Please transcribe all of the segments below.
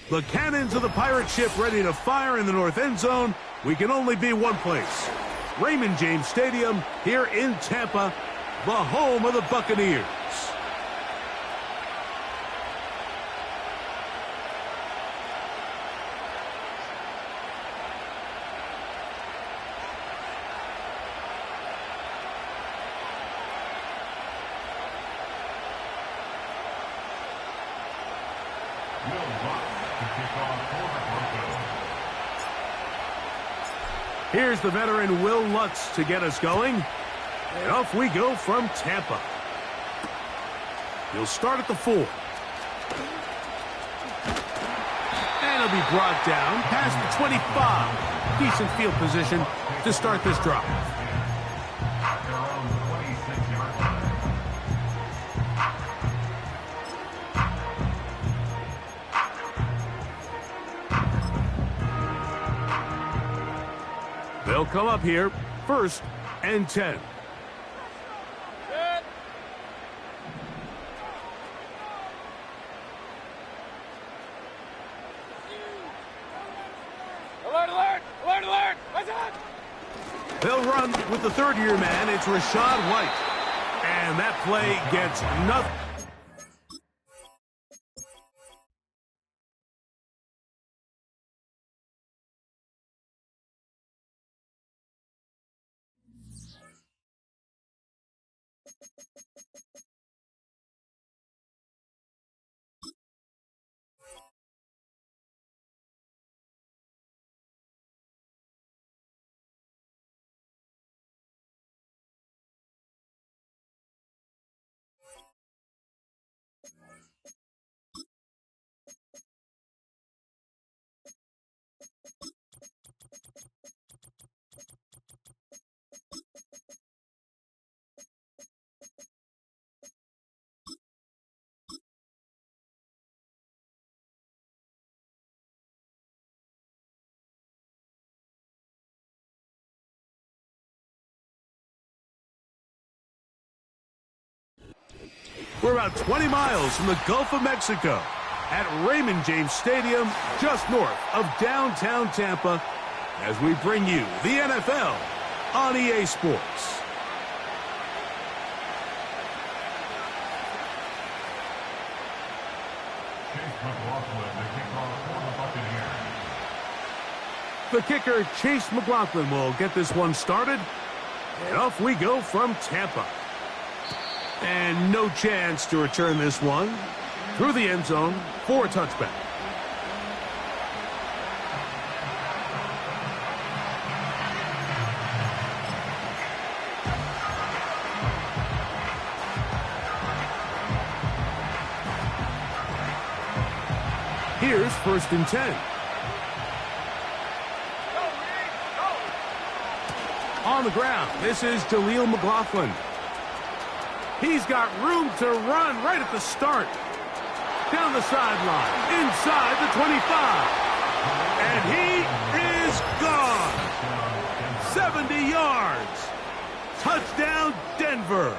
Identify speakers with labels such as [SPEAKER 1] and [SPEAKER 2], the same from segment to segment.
[SPEAKER 1] The cannons of the pirate ship ready to fire in the north end zone. We can only be one place. Raymond James Stadium here in Tampa, the home of the Buccaneers. Here's the veteran Will Lutz to get us going. And off we go from Tampa. He'll start at the 4. And he'll be brought down past the 25. Decent field position to start this drive. They'll come up here, 1st and 10.
[SPEAKER 2] Alert, alert! Alert, alert! What's up?
[SPEAKER 1] They'll run with the 3rd-year man. It's Rashad White. And that play gets nothing. We're about 20 miles from the Gulf of Mexico at Raymond James Stadium, just north of downtown Tampa, as we bring you the NFL on EA Sports. The kicker, Chase McLaughlin, will get this one started. And off we go from Tampa. And no chance to return this one through the end zone for a touchback. Here's 1st and 10. On the ground, this is Jaleel McLaughlin. He's got room to run right at the start. Down the sideline, inside the 25. And he is gone. 70 yards. Touchdown, Denver.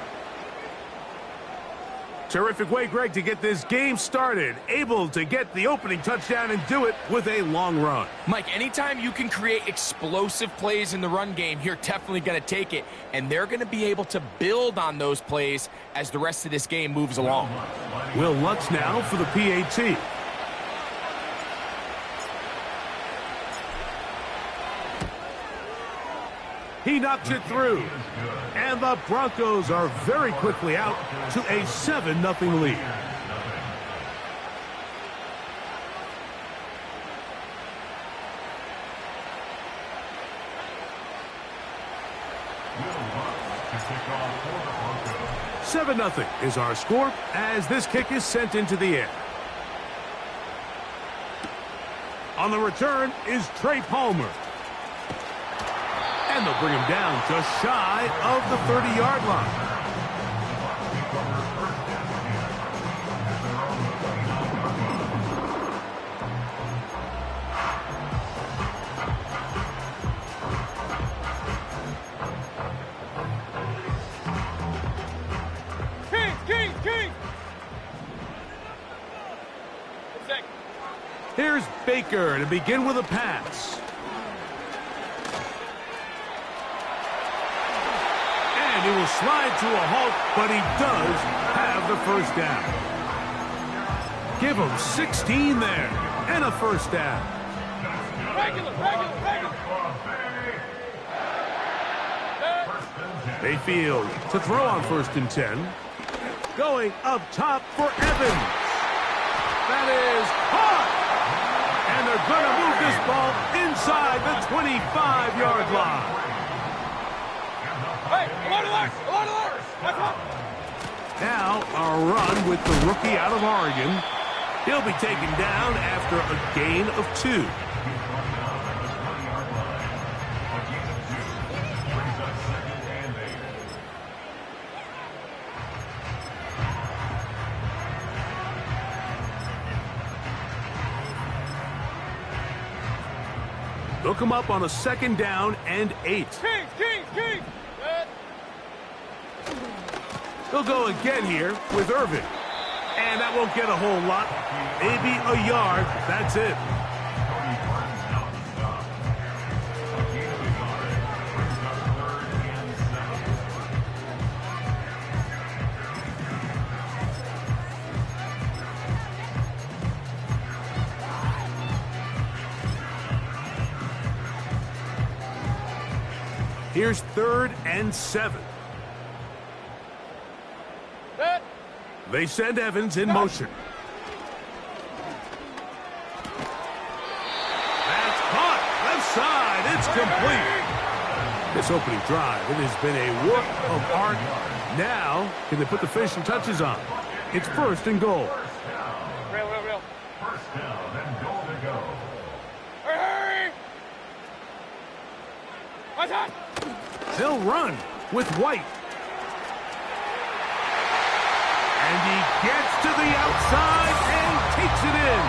[SPEAKER 1] Terrific way, Greg, to get this game started. Able to get the opening touchdown and do it with a long run.
[SPEAKER 3] Mike, anytime you can create explosive plays in the run game, you're definitely going to take it. And they're going to be able to build on those plays as the rest of this game moves along.
[SPEAKER 1] Will Lutz now for the PAT. He knocks it through. And the Broncos are very quickly out to a 7-0 lead. Seven 0 is our score as this kick is sent into the air. On the return is Trey Palmer. And they'll bring him down just shy of the 30-yard line. Here's Baker to begin with a pass. And he will slide to a halt, but he does have the first down. Give him 16 there and a first down.
[SPEAKER 2] Regular.
[SPEAKER 1] Mayfield to throw on 1st and 10. Going up top for Evans. That is caught. And they're going to move this ball inside the 25-yard line.
[SPEAKER 2] Hey, alert! That's up.
[SPEAKER 1] Now a run with the rookie out of Oregon. He'll be taken down after a gain of 2. Look him up on a 2nd down and 8.
[SPEAKER 2] King.
[SPEAKER 1] He'll go again here with Irvin. And that won't get a whole lot. Maybe a yard. That's it. Here's 3rd and 7. They send Evans in motion. That's caught. Left side. It's complete. This opening drive, it has been a work of art. Now, can they put the finishing touches on? It's 1st and goal.
[SPEAKER 2] Real.
[SPEAKER 4] First down and goal to go.
[SPEAKER 2] Hurry! What's that?
[SPEAKER 1] They'll run with White. And he gets to the outside and takes it in.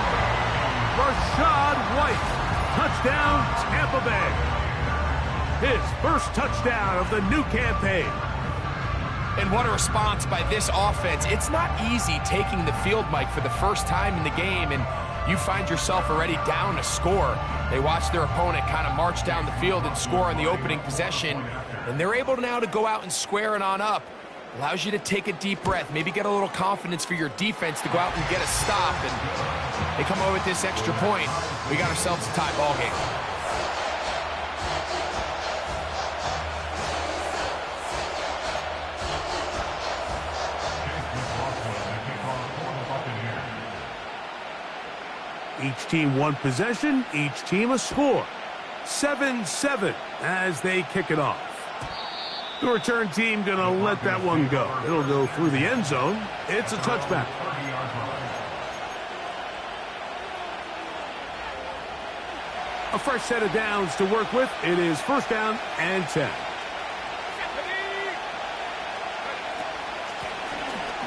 [SPEAKER 1] Rashad White. Touchdown, Tampa Bay. His first touchdown of the new campaign.
[SPEAKER 3] And what a response by this offense. It's not easy taking the field, Mike, for the first time in the game, and you find yourself already down a score. They watch their opponent kind of march down the field and score on the opening possession, and they're able now to go out and square it on up. Allows you to take a deep breath, maybe get a little confidence for your defense to go out and get a stop, and they come away with this extra point. We got ourselves a tie ball game.
[SPEAKER 1] Each team one possession, each team a score. 7-7 as they kick it off. The return team going to let that one go. It'll go through the end zone. It's a touchback. A fresh set of downs to work with. It is 1st down and 10.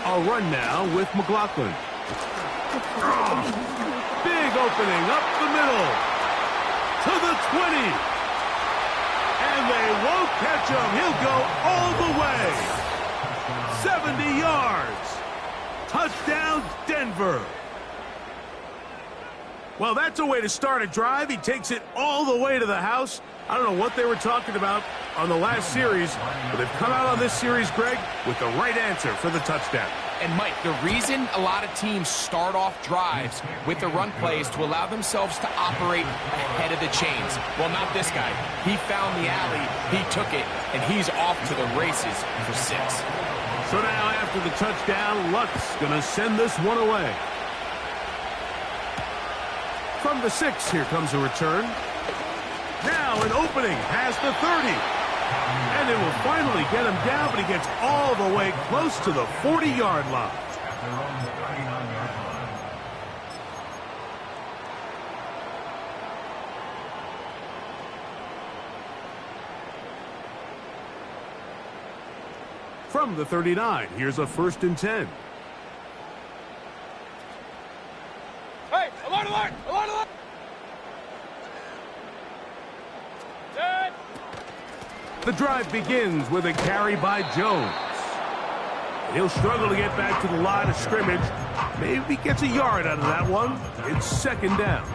[SPEAKER 1] A run now with McLaughlin. Big opening up the middle to the 20. And they won't catch him. He'll go all the way. 70 yards. Touchdown, Denver. Well, that's a way to start a drive. He takes it all the way to the house. I don't know what they were talking about on the last series, but they've come out on this series, Greg, with the right answer for the touchdown.
[SPEAKER 3] And, Mike, the reason a lot of teams start off drives with the run plays to allow themselves to operate ahead of the chains. Well, not this guy. He found the alley, he took it, and he's off to the races for 6.
[SPEAKER 1] So now after the touchdown, Lutz going to send this one away. From the 6, here comes a return. Now an opening past the 30. And it will finally get him down, but he gets all the way close to the 40-yard line. From the 39, here's a 1st and 10.
[SPEAKER 2] Hey, alert! Dead!
[SPEAKER 1] The drive begins with a carry by Jones. He'll struggle to get back to the line of scrimmage. Maybe gets a yard out of that one. It's 2nd down.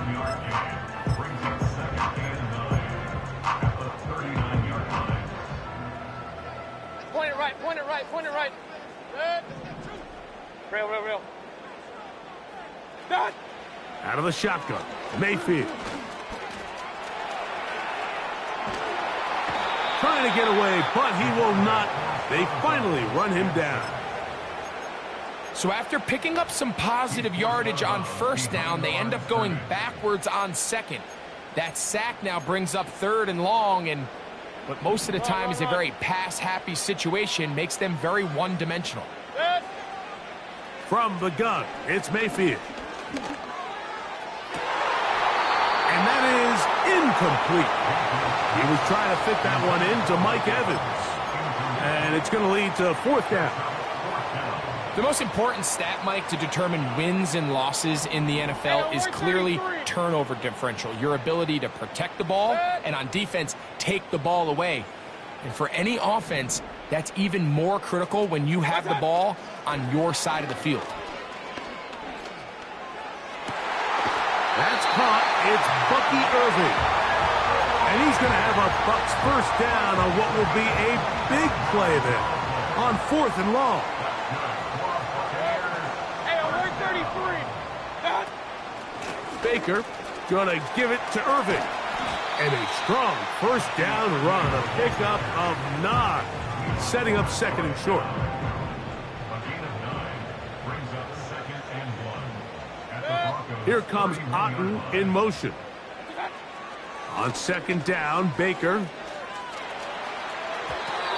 [SPEAKER 4] 1-yard gain. Brings up 2nd and 9 at the 39-yard line.
[SPEAKER 2] Point it right, point it right, point it right. Good. Real. Done.
[SPEAKER 1] Out of the shotgun, Mayfield. Trying to get away, but he will not. They finally run him down.
[SPEAKER 3] So after picking up some positive yardage on first down, they end up going backwards on second. That sack now brings up 3rd and long, and what most of the time is a very pass-happy situation makes them very one-dimensional.
[SPEAKER 1] From the gun, it's Mayfield. And that is incomplete. He was trying to fit that one into Mike Evans. And it's going to lead to 4th down.
[SPEAKER 3] The most important stat, Mike, to determine wins and losses in the NFL is clearly turnover differential, your ability to protect the ball and on defense, take the ball away. And for any offense, that's even more critical when you have the ball on your side of the field.
[SPEAKER 1] That's caught. It's Bucky Irving. And he's going to have a Bucs first down on what will be a big play there on 4th and long.
[SPEAKER 2] Hey, on 133. Done.
[SPEAKER 1] Baker going to give it to Irving. And a strong first down run, a pickup of 9, setting up 2nd and short.
[SPEAKER 4] A gain of 9 brings up 2nd and 1 at the Broncos.
[SPEAKER 1] Here comes Otten in motion. On 2nd down, Baker.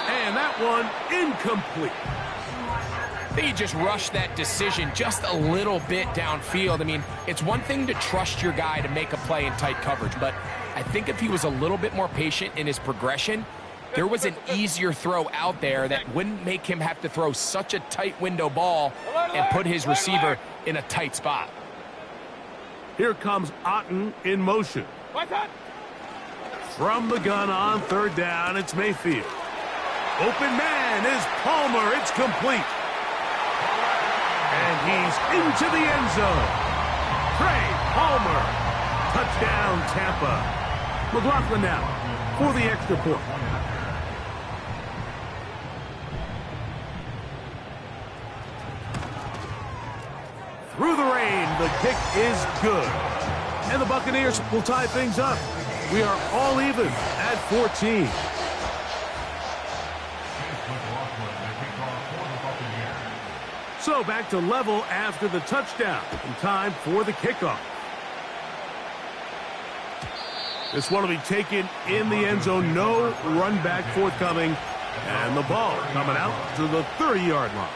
[SPEAKER 1] And that one incomplete.
[SPEAKER 3] I think he just rushed that decision just a little bit downfield. I mean, it's one thing to trust your guy to make a play in tight coverage, but I think if he was a little bit more patient in his progression, there was an easier throw out there that wouldn't make him have to throw such a tight window ball and put his receiver in a tight spot.
[SPEAKER 1] Here comes Otten in motion. From the gun on 3rd down, it's Mayfield. Open man is Palmer. It's complete. And he's into the end zone. Trey Palmer. Touchdown, Tampa. McLaughlin now for the extra point. Through the rain, the kick is good. And the Buccaneers will tie things up. We are all even at 14. So back to level after the touchdown. And time for the kickoff. This one will be taken in the end zone. No run back forthcoming. And the ball coming out to the 30-yard line.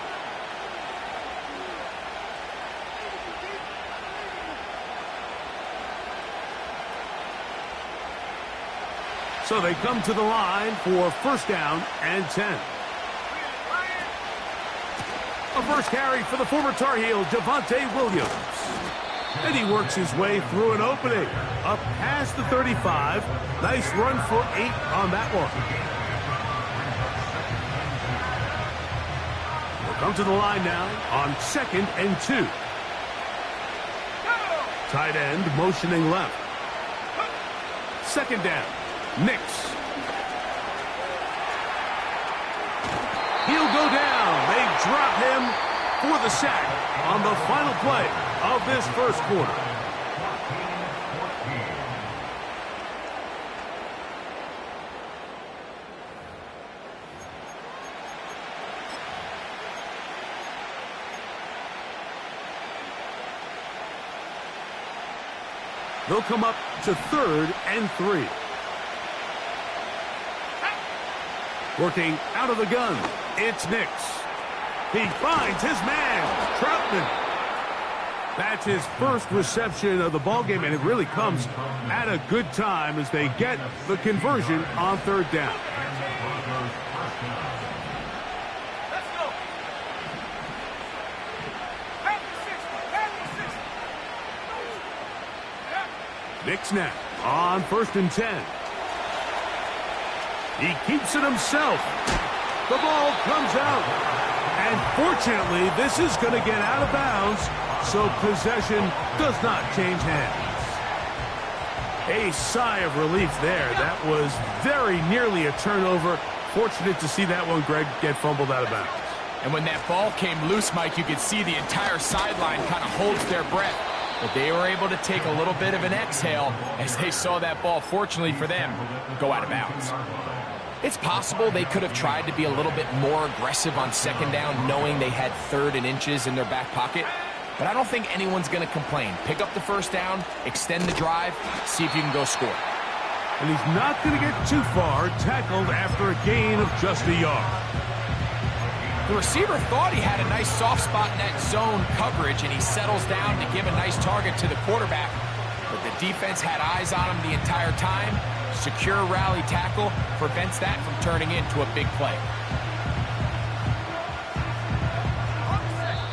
[SPEAKER 1] So they come to the line for 1st down and 10. A first carry for the former Tar Heel, Javonte Williams. And he works his way through an opening. Up past the 35. Nice run for 8 on that one. We'll come to the line now on 2nd and 2. Tight end motioning left. 2nd down. Nix. He'll go down. They drop him for the sack on the final play of this first quarter. They'll come up to 3rd and 3. Working out of the gun, it's Nix. He finds his man, Troutman. That's his first reception of the ballgame, and it really comes at a good time as they get the conversion on 3rd down.
[SPEAKER 2] Let's go.
[SPEAKER 1] Nix now on 1st and 10. He keeps it himself. The ball comes out. And fortunately, this is going to get out of bounds, so possession does not change hands. A sigh of relief there. That was very nearly a turnover. Fortunate to see that one, Greg, get fumbled out of bounds.
[SPEAKER 3] And when that ball came loose, Mike, you could see the entire sideline kind of holds their breath. But they were able to take a little bit of an exhale as they saw that ball, fortunately for them, go out of bounds. It's possible they could have tried to be a little bit more aggressive on second down, knowing they had 3rd and inches in their back pocket. But I don't think anyone's going to complain. Pick up the first down, extend the drive, see if you can go score.
[SPEAKER 1] And he's not going to get too far, tackled after a gain of just a yard.
[SPEAKER 3] The receiver thought he had a nice soft spot in that zone coverage, and he settles down to give a nice target to the quarterback. But the defense had eyes on him the entire time. Secure rally tackle prevents that from turning into a big play.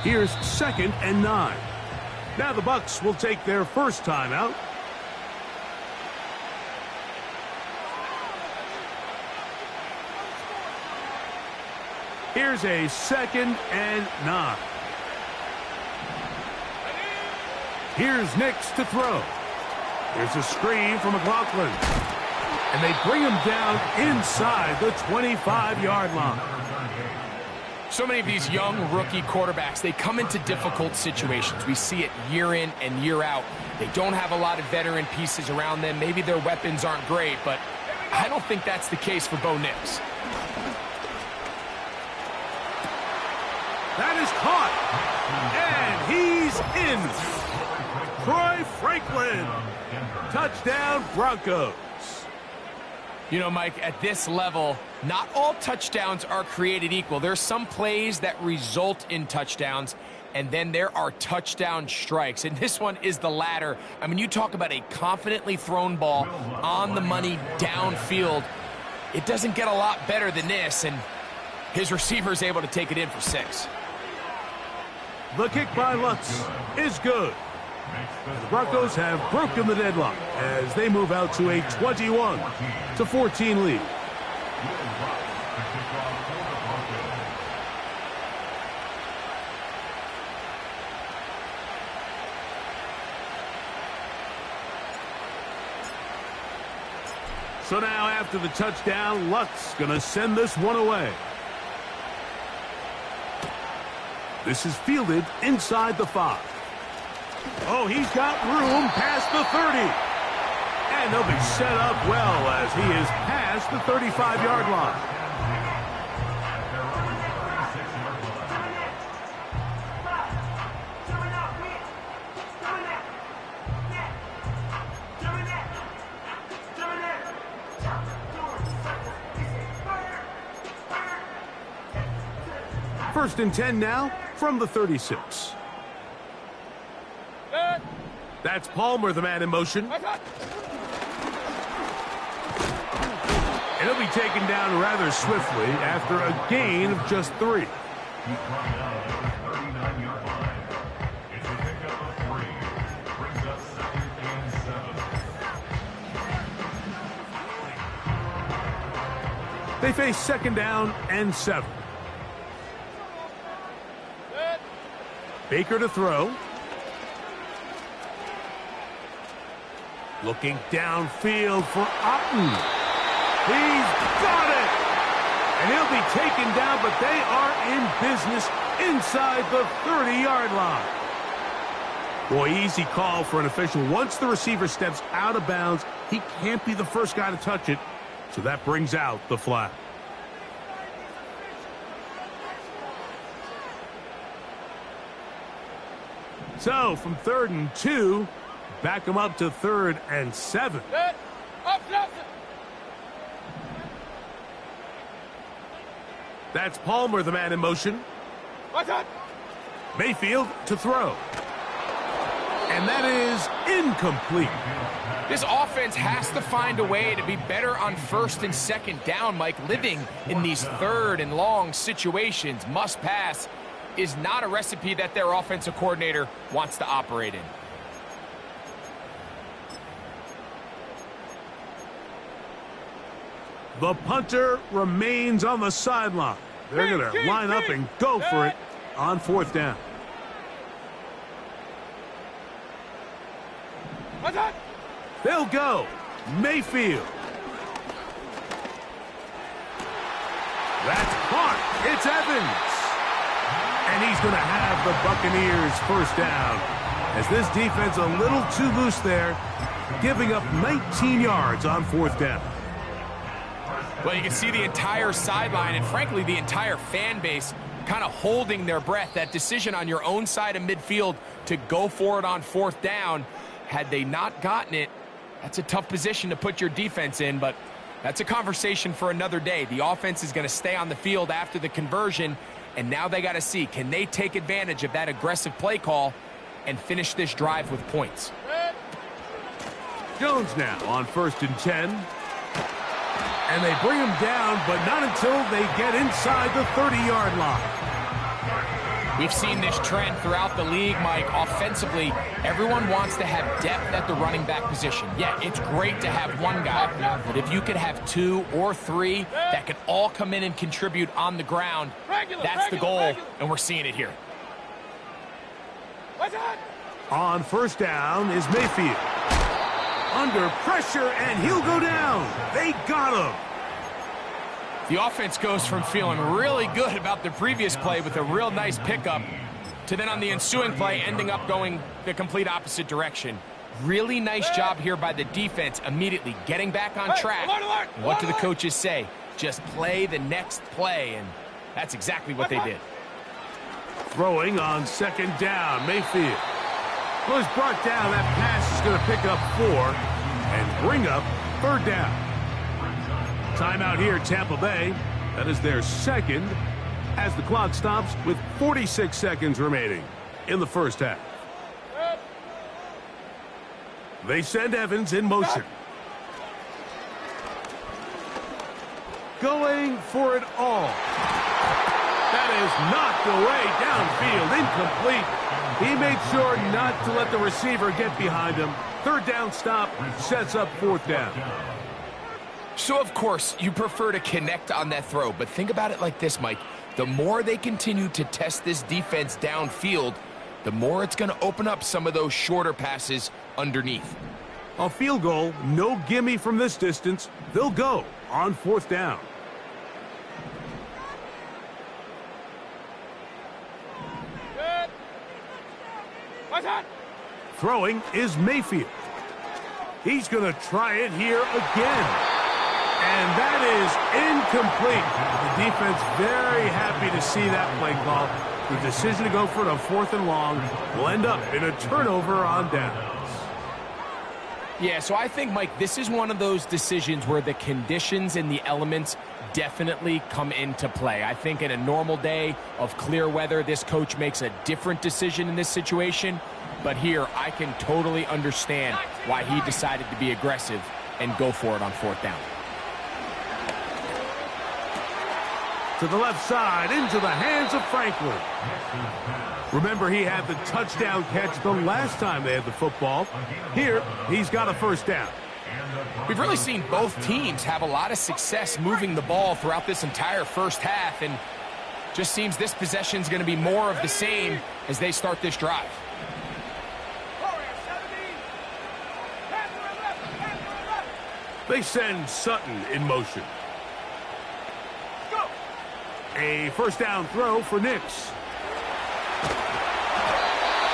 [SPEAKER 1] Here's 2nd and 9. Now the Bucs will take their first timeout. Here's a 2nd and 9. Here's Nix to throw. There's a screen from McLaughlin. And they bring him down inside the 25-yard line.
[SPEAKER 3] So many of these young rookie quarterbacks, they come into difficult situations. We see it year in and year out. They don't have a lot of veteran pieces around them. Maybe their weapons aren't great, but I don't think that's the case for Bo Nix.
[SPEAKER 1] That is caught. And he's in. Troy Franklin. Touchdown, Broncos.
[SPEAKER 3] You know, Mike, at this level, not all touchdowns are created equal. There's some plays that result in touchdowns, and then there are touchdown strikes. And this one is the latter. I mean, you talk about a confidently thrown ball on the money downfield. It doesn't get a lot better than this, and his receiver is able to take it in for 6.
[SPEAKER 1] The kick by Lutz is good. The Broncos have broken the deadlock as they move out to a 21-14 lead. So now after the touchdown, Lutz going to send this one away. This is fielded inside the 5. Oh, he's got room past the 30. And they'll be set up well as he is past the 35-yard line. First and 10 now from the 36. That's Palmer, the man in motion. And he'll be taken down rather swiftly after a gain of just 3. They face 2nd down and 7. Baker to throw. Looking downfield for Otten. He's got it! And he'll be taken down, but they are in business inside the 30-yard line. Boy, easy call for an official. Once the receiver steps out of bounds, he can't be the first guy to touch it, so that brings out the flag. So, from 3rd and 2, back him up to 3rd and 7. That's Palmer, the man in motion. Mayfield to throw. And that is incomplete.
[SPEAKER 3] This offense has to find a way to be better on 1st and 2nd down, Mike. Living in these 3rd and long situations, must pass, is not a recipe that their offensive coordinator wants to operate in.
[SPEAKER 1] The punter remains on the sideline. They're going to line up and go for it on 4th down. They'll go. Mayfield. That's caught. It's Evans. And he's going to have the Buccaneers first down. As this defense a little too loose there, giving up 19 yards on fourth down.
[SPEAKER 3] Well, you can see the entire sideline and, frankly, the entire fan base kind of holding their breath. That decision on your own side of midfield to go for it on fourth down, had they not gotten it, that's a tough position to put your defense in, but that's a conversation for another day. The offense is going to stay on the field after the conversion, and now they got to see, can they take advantage of that aggressive play call and finish this drive with points?
[SPEAKER 1] Jones now on 1st and 10. And they bring him down, but not until they get inside the 30-yard line.
[SPEAKER 3] We've seen this trend throughout the league, Mike. Offensively, everyone wants to have depth at the running back position. Yeah, it's great to have one guy, but if you could have 2 or 3 that can all come in and contribute on the ground, that's the goal, and we're seeing it here.
[SPEAKER 1] On first down is Mayfield. Under pressure, and he'll go down. They got him.
[SPEAKER 3] The offense goes from feeling really good about the previous play with a real nice pickup to then on the ensuing play ending up going the complete opposite direction. Really nice job here by the defense immediately getting back on track. What do the coaches say? Just play the next play, and that's exactly what they did.
[SPEAKER 1] Throwing on 2nd down, Mayfield. Was brought down. That pass is going to pick up 4 and bring up 3rd down. Timeout here, Tampa Bay. That is their 2nd as the clock stops with 46 seconds remaining in the first half. They send Evans in motion. Going for it all. That is knocked away downfield, incomplete. He made sure not to let the receiver get behind him. 3rd down stop sets up 4th down.
[SPEAKER 3] So, of course, you prefer to connect on that throw, but think about it like this, Mike. The more they continue to test this defense downfield, the more it's going to open up some of those shorter passes underneath.
[SPEAKER 1] A field goal, no gimme from this distance. They'll go on 4th down. Throwing is Mayfield. He's going to try it here again. And that is incomplete. The defense very happy to see that play call. The decision to go for it on 4th and long will end up in a turnover on downs.
[SPEAKER 3] Yeah, so I think, Mike, this is one of those decisions where the conditions and the elements definitely come into play. I think in a normal day of clear weather, this coach makes a different decision in this situation. But here, I can totally understand why he decided to be aggressive and go for it on 4th down.
[SPEAKER 1] To the left side, into the hands of Franklin. Remember, he had the touchdown catch the last time they had the football. Here, he's got a 1st down.
[SPEAKER 3] We've really seen both teams have a lot of success moving the ball throughout this entire first half, and just seems this possession is going to be more of the same as they start this drive.
[SPEAKER 1] They send Sutton in motion. A 1st down throw for Nix.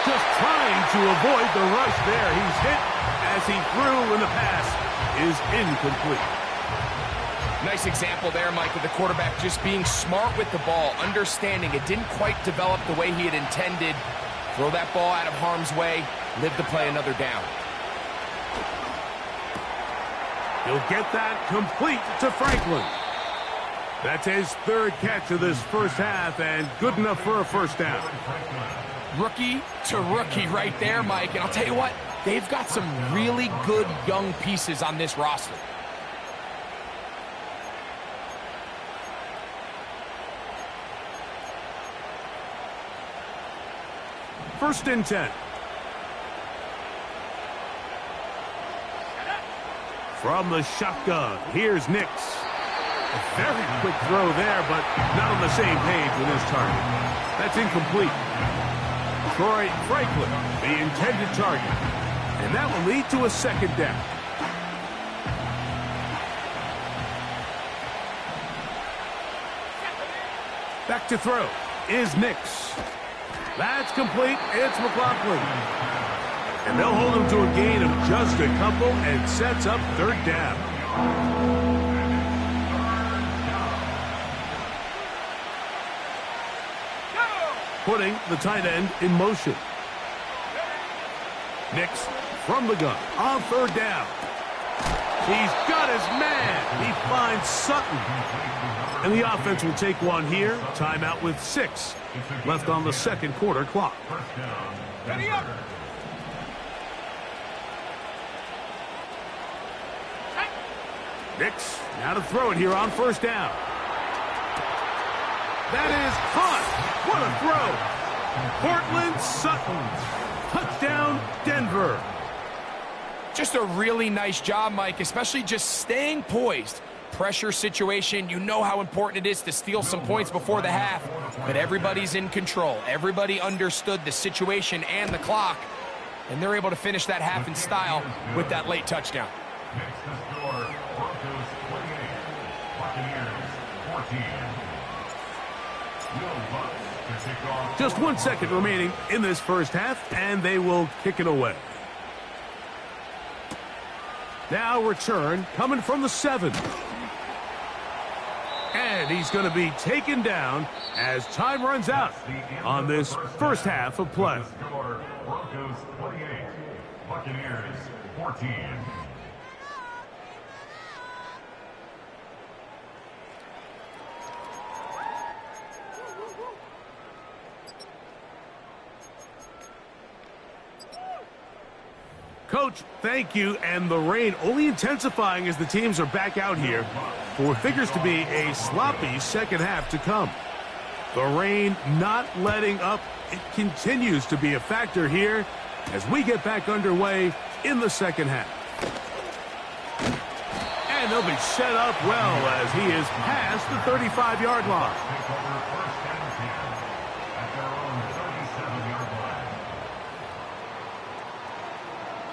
[SPEAKER 1] Just trying to avoid the rush there. He's hit as he threw, and the pass is incomplete.
[SPEAKER 3] Nice example there, Mike, of the quarterback just being smart with the ball, understanding it didn't quite develop the way he had intended. Throw that ball out of harm's way, live to play another down.
[SPEAKER 1] He'll get that complete to Franklin. That's his 3rd catch of this first half, and good enough for a 1st down.
[SPEAKER 3] Rookie to rookie right there, Mike. And I'll tell you what, they've got some really good young pieces on this roster.
[SPEAKER 1] First and 10. From the shotgun, here's Nix. A very quick throw there, but not on the same page with his target. That's incomplete. Troy Franklin, the intended target. And that will lead to a 2nd down. Back to throw is Nix. That's complete. It's McLaughlin. And they'll hold him to a gain of just a couple and sets up third down. Putting the tight end in motion. Nix from the gun on third down. He's got his man. He finds Sutton. And the offense will take one here. Timeout with 6 left on the second quarter clock.
[SPEAKER 2] Ready up.
[SPEAKER 1] Nix now to throw it here on first down. That is caught. What a throw. Cortland Sutton. Touchdown, Denver.
[SPEAKER 3] Just a really nice job, Mike, especially just staying poised. Pressure situation, you know how important it is to steal some points before the half, but everybody's in control. Everybody understood the situation and the clock, and they're able to finish that half in style with that late touchdown.
[SPEAKER 4] Next to score, Broncos 28, Buccaneers 14. Will Bucks to kick off.
[SPEAKER 1] Just 1 second remaining in this first half, and they will kick it away. Now return coming from the 7. And he's going to be taken down as time runs out on this first half of play.
[SPEAKER 4] Broncos 28, Buccaneers 14.
[SPEAKER 1] Coach, thank you, and the rain only intensifying as the teams are back out here for what figures to be a sloppy second half to come. The rain not letting up. It continues to be a factor here as we get back underway in the second half. And they'll be set up well as he is past the 35-yard line.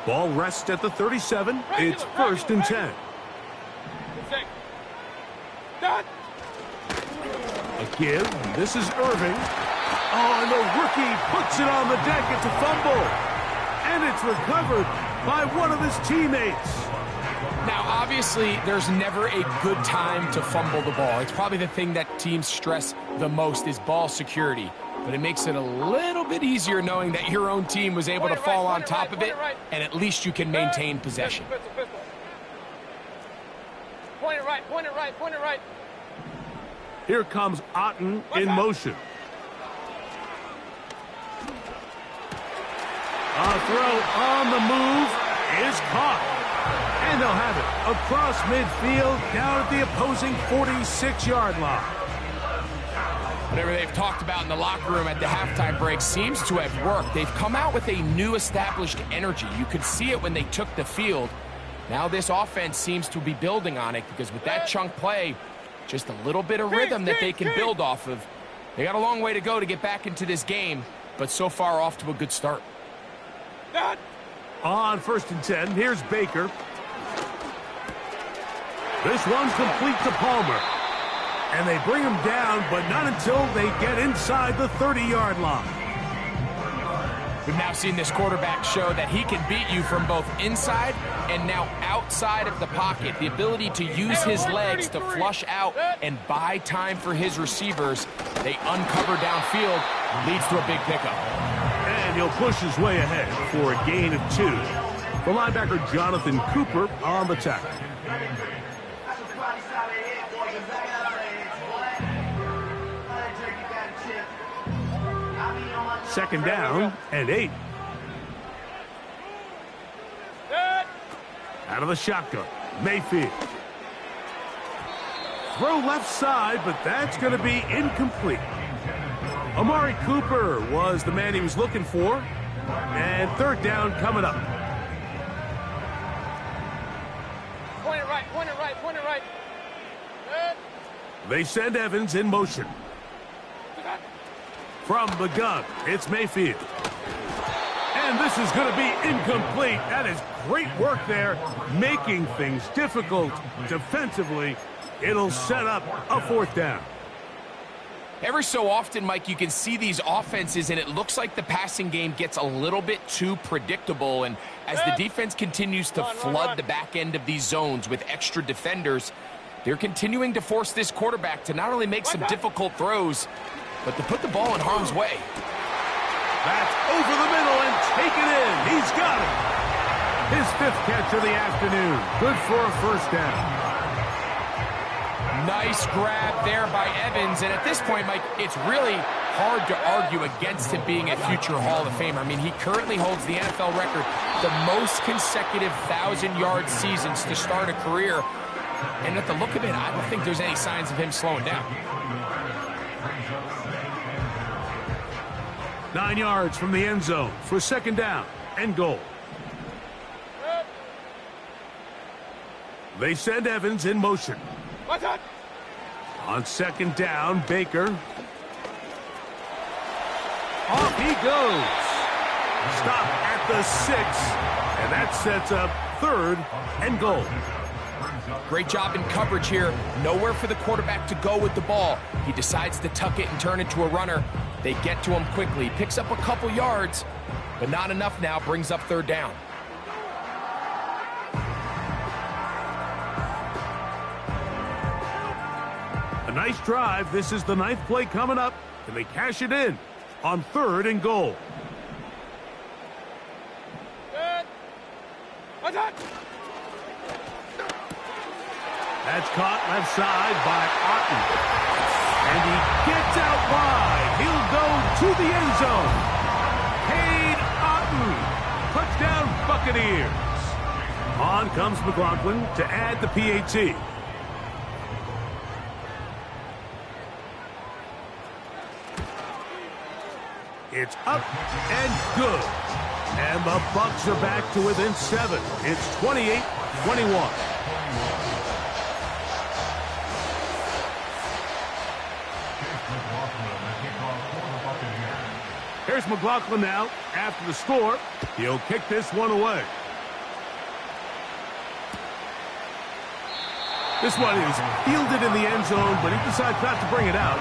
[SPEAKER 1] Ball rests at the 37. It's first and 10. A give. This is Irving. Oh, and the rookie puts it on the deck. It's a fumble. And it's recovered by one of his teammates.
[SPEAKER 3] Now, obviously, there's never a good time to fumble the ball. It's probably the thing that teams stress the most is ball security. But it makes it a little bit easier knowing that your own team was able to fall on top of it, and at least you can maintain possession.
[SPEAKER 2] Point it right, point it right, point it right.
[SPEAKER 1] Here comes Otten in motion. A throw on the move is caught. And they'll have it across midfield down at the opposing 46-yard line.
[SPEAKER 3] Whatever they've talked about in the locker room at the halftime break seems to have worked. They've come out with a new established energy. You could see it when they took the field. Now this offense seems to be building on it because with that chunk play, just a little bit of rhythm that they can build off of. They got a long way to go to get back into this game, but so far off to a good start.
[SPEAKER 1] On first and 10, here's Baker. This one's complete to Palmer. And they bring him down, but not until they get inside the 30-yard line.
[SPEAKER 3] We've now seen this quarterback show that he can beat you from both inside and now outside of the pocket. The ability to use his legs to flush out and buy time for his receivers. They uncover downfield, leads to a big pickup.
[SPEAKER 1] And he'll push his way ahead for a gain of 2. The linebacker Jonathan Cooper on the tackle. Second down and 8. Out of the shotgun, Mayfield. Throw left side, but that's going to be incomplete. Amari Cooper was the man he was looking for. And third down coming up.
[SPEAKER 2] Point it right, point it right, point it right.
[SPEAKER 1] They send Evans in motion. From the gun, it's Mayfield. And this is going to be incomplete. That is great work there, making things difficult defensively. It'll set up a fourth down.
[SPEAKER 3] Every so often, Mike, you can see these offenses, and it looks like the passing game gets a little bit too predictable. And as the defense continues to flood the back end of these zones with extra defenders, they're continuing to force this quarterback to not only make some difficult throws, but to put the ball in harm's way.
[SPEAKER 1] That's over the middle and taken in. He's got it. His 5th catch of the afternoon. Good for a first down.
[SPEAKER 3] Nice grab there by Evans, and at this point, Mike, it's really hard to argue against him being a future Hall of Famer. I mean, he currently holds the NFL record, the most consecutive 1,000-yard seasons to start a career, and at the look of it, I don't think there's any signs of him slowing down.
[SPEAKER 1] 9 yards from the end zone for second down and goal. They send Evans in motion. On second down, Baker. Off he goes. Stop at the 6, and that sets up 3rd and goal.
[SPEAKER 3] Great job in coverage here. Nowhere for the quarterback to go with the ball. He decides to tuck it and turn it to a runner. They get to him quickly. Picks up a couple yards, but not enough now. Brings up 3rd down.
[SPEAKER 1] A nice drive. This is the 9th play coming up, and they cash it in on 3rd and goal. That's caught left side by Otten. And he gets out wide. He'll go to the end zone. Cade Otten. Touchdown Buccaneers. On comes McLaughlin to add the PAT. It's up and good. And the Bucs are back to within 7. It's 28-21. Here's McLaughlin now after the score. He'll kick this one away. This one is fielded in the end zone, but he decides not to bring it out.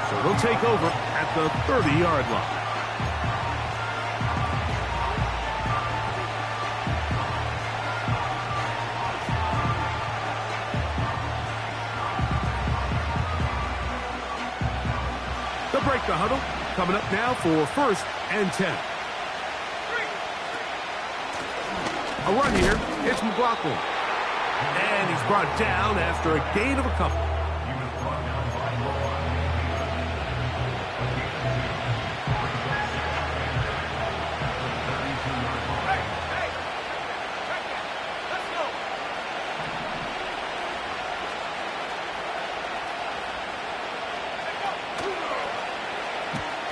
[SPEAKER 1] So they'll take over at the 30-yard line. They'll break the huddle. Coming up now for 1st and 10. A run here. It's McLaughlin. And he's brought down after a gain of a couple.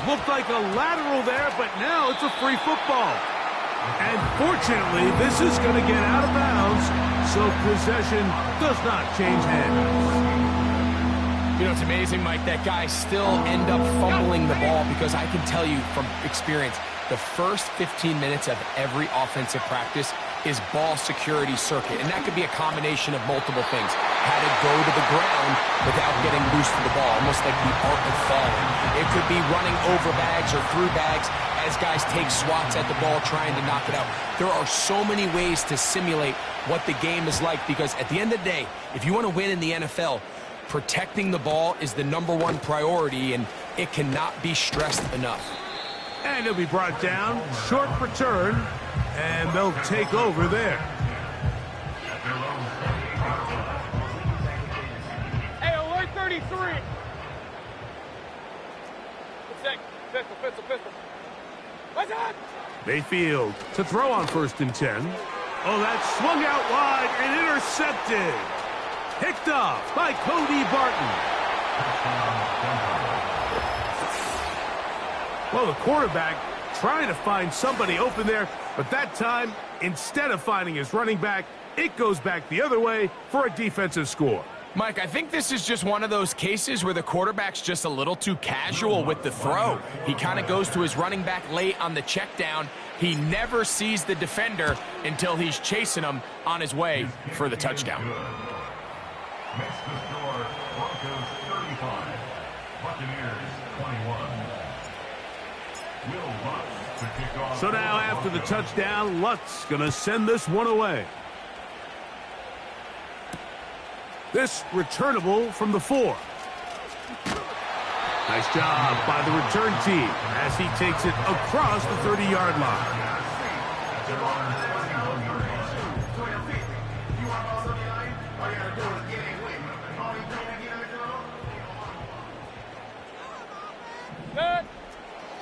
[SPEAKER 1] Looked like a lateral there, but now it's a free football. And fortunately, this is going to get out of bounds, so possession does not change hands.
[SPEAKER 3] You know, it's amazing, Mike, that guys still end up fumbling the ball because I can tell you from experience, the first 15 minutes of every offensive practice is ball security circuit, and that could be a combination of multiple things. How to go to the ground without getting loose to the ball, almost like the art of falling. It could be running over bags or through bags as guys take swats at the ball trying to knock it out. There are so many ways to simulate what the game is like because at the end of the day, if you want to win in the NFL, protecting the ball is the #1 priority, and it cannot be stressed enough.
[SPEAKER 1] And he'll be brought down, short return, and they'll take over there.
[SPEAKER 2] Hey, alert 33. Pistol. What's that?
[SPEAKER 1] Mayfield to throw on 1st and 10. Oh, that's swung out wide and intercepted. Picked off by Cody Barton. Well, the quarterback trying to find somebody open there, but that time, instead of finding his running back, it goes back the other way for a defensive score.
[SPEAKER 3] Mike, I think this is just one of those cases where the quarterback's just a little too casual with the throw. He kind of goes to his running back late on the check down. He never sees the defender until he's chasing him on his way for the touchdown.
[SPEAKER 4] Next to score, Broncos 35, Buccaneers
[SPEAKER 1] So now after the touchdown, Lutz going to send this one away. This returnable from the 4. Nice job by the return team as he takes it across the 30-yard line.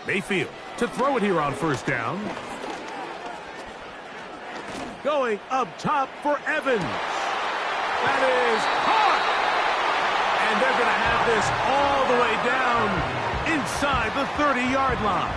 [SPEAKER 1] Mayfield to throw it here on first down. Going up top for Evans. That is caught. And they're going to have this all the way down inside the 30-yard line.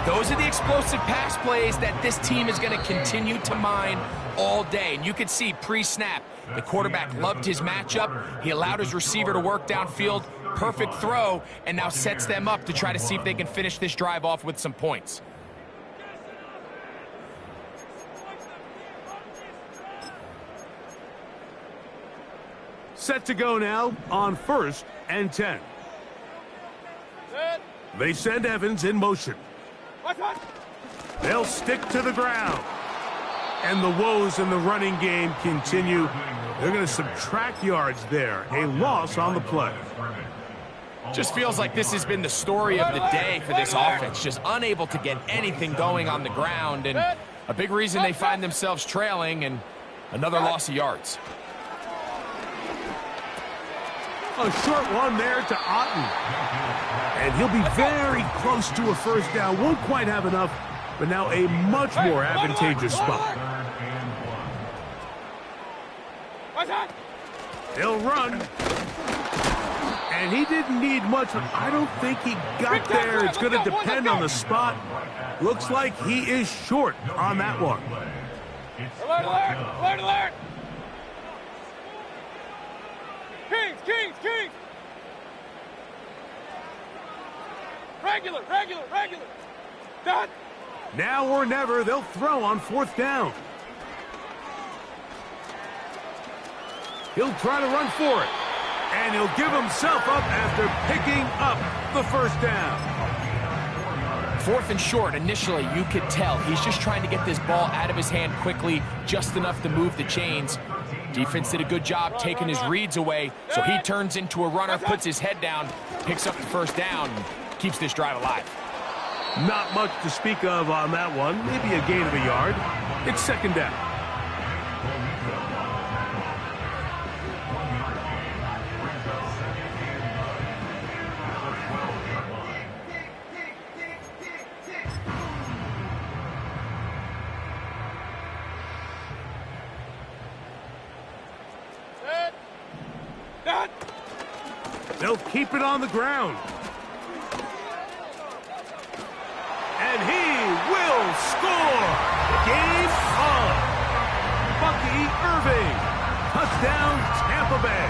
[SPEAKER 3] Those are the explosive pass plays that this team is going to continue to mine all day. And you could see pre-snap, the quarterback loved his matchup. He allowed his receiver to work downfield. Perfect throw, and now sets them up to try to see if they can finish this drive off with some points.
[SPEAKER 1] Set to go now on 1st and 10. They send Evans in motion. They'll stick to the ground. And the woes in the running game continue. They're going to subtract yards there. A loss on the play.
[SPEAKER 3] Just feels like this has been the story of the day for this offense. Just unable to get anything going on the ground. And a big reason they find themselves trailing, and another loss of yards.
[SPEAKER 1] A short one there to Otten. And he'll be very close to a first down. Won't quite have enough, but now a much more advantageous spot. He'll run. And he didn't need much, but I don't think he got there. It's going to depend on the spot. Looks like he is short on that one.
[SPEAKER 2] Alert, alert, alert, alert! Kings, Kings, Kings! Regular, regular, regular! Done!
[SPEAKER 1] Now or never, they'll throw on 4th down. He'll try to run for it. And he'll give himself up after picking up the first down.
[SPEAKER 3] 4th and short. Initially, you could tell he's just trying to get this ball out of his hand quickly, just enough to move the chains. Defense did a good job taking his reads away, so he turns into a runner, puts his head down, picks up the first down, and keeps this drive alive.
[SPEAKER 1] Not much to speak of on that one. Maybe a gain of a yard. It's 2nd down. They'll keep it on the ground. And he will score. Game on. Bucky Irving. Touchdown, Tampa Bay.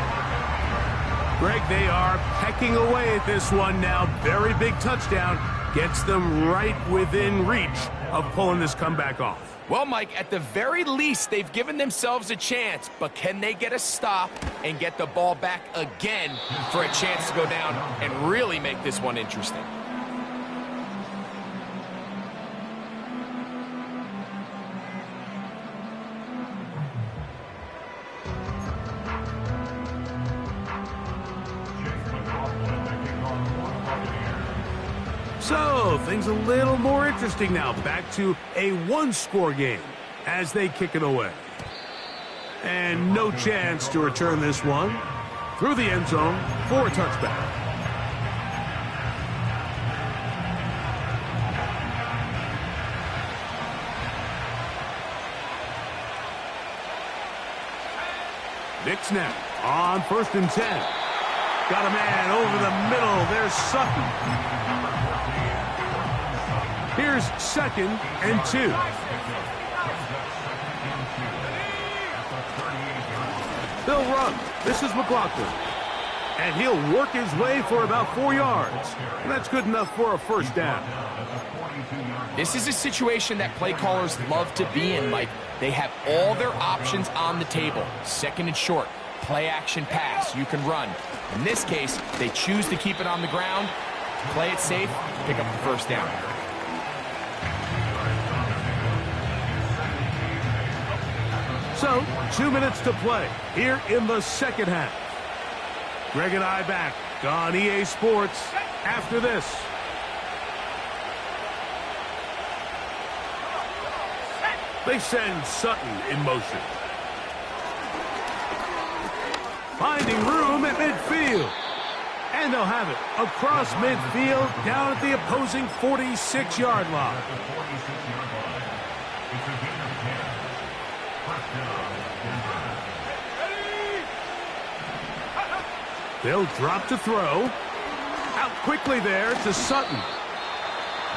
[SPEAKER 1] Greg, they are pecking away at this one now. Very big touchdown. Gets them right within reach of pulling this comeback off.
[SPEAKER 3] Well, Mike, at the very least, they've given themselves a chance, but can they get a stop and get the ball back again for a chance to go down and really make this one interesting?
[SPEAKER 1] So, things a little more interesting now. Back to a one-score game as they kick it away. And no chance to return this one through the end zone for a touchback. Nick snap on 1st and 10. Got a man over the middle. There's Sutton. Here's 2nd and 2. They'll run. This is McLaughlin. And he'll work his way for about 4 yards. And that's good enough for a first down.
[SPEAKER 3] This is a situation that play callers love to be in, Mike. They have all their options on the table. 2nd and short. play-action pass. You can run. In this case, they choose to keep it on the ground, play it safe, pick up the first down.
[SPEAKER 1] So, 2 minutes to play here in the second half. Greg and I back on EA Sports after this. They send Sutton in motion. Finding room at midfield. And they'll have it across midfield down at the opposing 46-yard line. They'll drop to throw. Out quickly there to Sutton.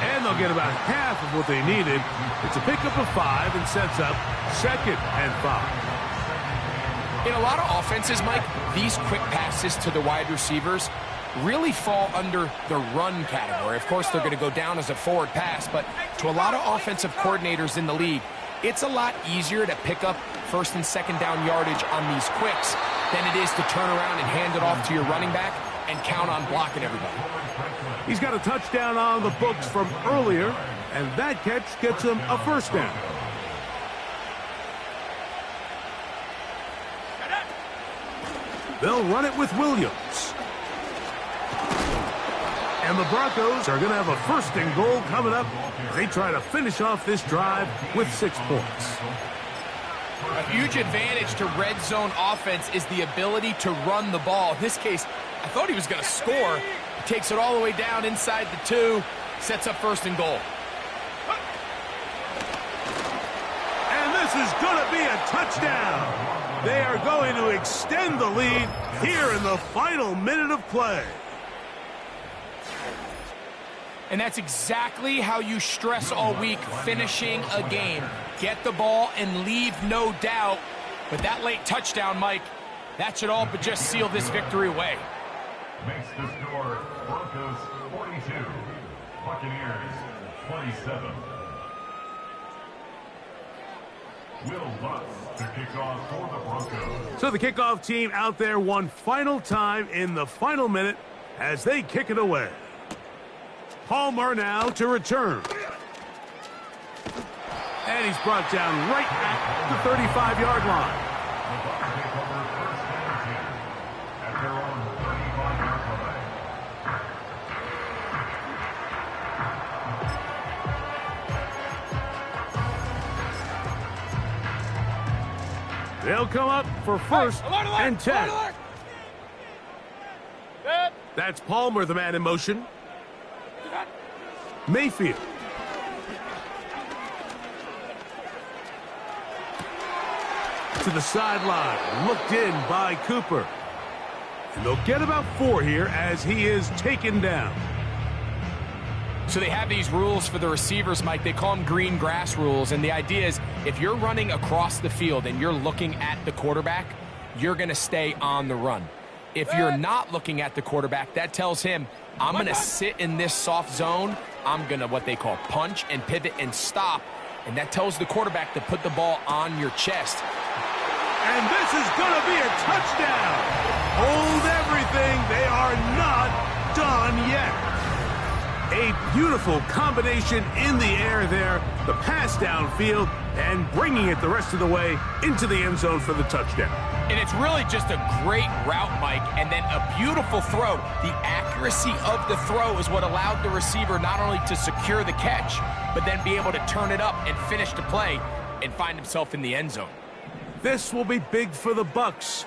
[SPEAKER 1] And they'll get about half of what they needed. It's a pickup of 5 and sets up 2nd and 5.
[SPEAKER 3] In a lot of offenses, Mike, these quick passes to the wide receivers really fall under the run category. Of course, they're going to go down as a forward pass, but to a lot of offensive coordinators in the league, it's a lot easier to pick up 1st and 2nd down yardage on these quicks than it is to turn around and hand it off to your running back and count on blocking everybody.
[SPEAKER 1] He's got a touchdown on the books from earlier, and that catch gets him a first down. They'll run it with Williams. And the Broncos are going to have a 1st and goal coming up. They try to finish off this drive with 6 points.
[SPEAKER 3] A huge advantage to red zone offense is the ability to run the ball. In this case, I thought he was going to score. He takes it all the way down inside the 2, sets up 1st and goal.
[SPEAKER 1] And this is going to be a touchdown. They are going to extend the lead here in the final minute of play.
[SPEAKER 3] And that's exactly how you stress all week, finishing a game. Get the ball and leave no doubt. But that late touchdown, Mike, that should all but just seal this victory away.
[SPEAKER 4] Makes the score Broncos 42, Buccaneers 27. Will Lutz to kick off for the Broncos.
[SPEAKER 1] So the kickoff team out there one final time in the final minute as they kick it away. Palmer now to return. And he's brought down right at the 35-yard line.
[SPEAKER 4] At their own 35-yard line.
[SPEAKER 1] They'll come up for 1st and 10. That's Palmer, the man in motion. Mayfield. To the sideline, looked in by Cooper. And they'll get about 4 here as he is taken down.
[SPEAKER 3] So they have these rules for the receivers, Mike. They call them green grass rules. And the idea is if you're running across the field and you're looking at the quarterback, you're going to stay on the run. If you're not looking at the quarterback, that tells him, I'm going to sit in this soft zone. I'm going to what they call punch and pivot and stop. And that tells the quarterback to put the ball on your chest.
[SPEAKER 1] And this is going to be a touchdown. Hold everything. They are not done yet. A beautiful combination in the air there. The pass downfield and bringing it the rest of the way into the end zone for the touchdown.
[SPEAKER 3] And it's really just a great route, Mike, and then a beautiful throw. The accuracy of the throw is what allowed the receiver not only to secure the catch, but then be able to turn it up and finish the play and find himself in the end zone.
[SPEAKER 1] This will be big for the Bucs.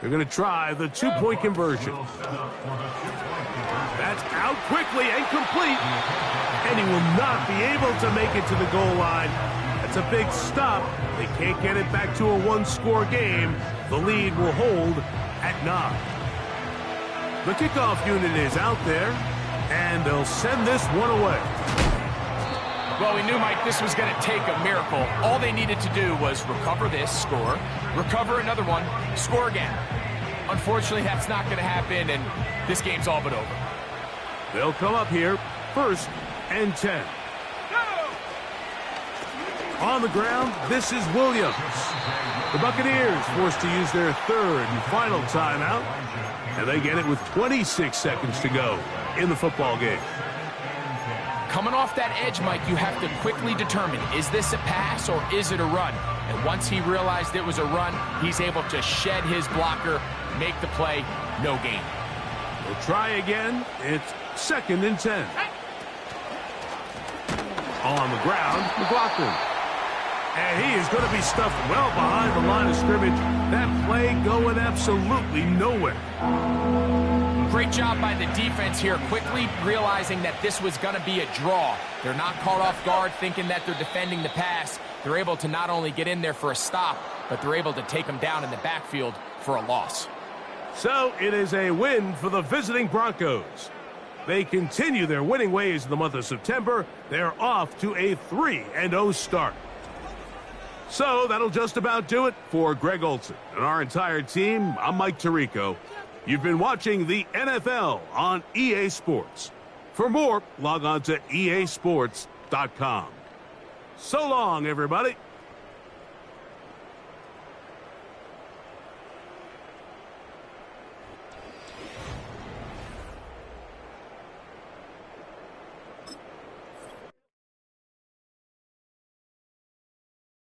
[SPEAKER 1] They're going to try the 2-point conversion. That's out quickly and complete. And he will not be able to make it to the goal line. That's a big stop. They can't get it back to a 1-score game. The lead will hold at 9. The kickoff unit is out there, and they'll send this one away.
[SPEAKER 3] Well, we knew, Mike, this was going to take a miracle. All they needed to do was recover this, score, recover another one, score again. Unfortunately, that's not going to happen, and this game's all but over.
[SPEAKER 1] They'll come up here, 1st and 10. On the ground, this is Williams. The Buccaneers forced to use their third and final timeout, and they get it with 26 seconds to go in the football game.
[SPEAKER 3] Coming off that edge, Mike, you have to quickly determine, is this a pass or is it a run? And once he realized it was a run, he's able to shed his blocker, make the play, no gain.
[SPEAKER 1] We'll try again. It's 2nd and 10. On the ground, McLaughlin. And he is going to be stuffed well behind the line of scrimmage. That play going absolutely nowhere.
[SPEAKER 3] Great job by the defense here, quickly realizing that this was going to be a draw. They're not caught off guard thinking that they're defending the pass. They're able to not only get in there for a stop, but they're able to take them down in the backfield for a loss.
[SPEAKER 1] So it is a win for the visiting Broncos. They continue their winning ways in the month of September. They're off to a 3-0 start. So that'll just about do it for Greg Olson and our entire team. I'm Mike Tirico. You've been watching the NFL on EA Sports. For more, log on to easports.com. So long, everybody.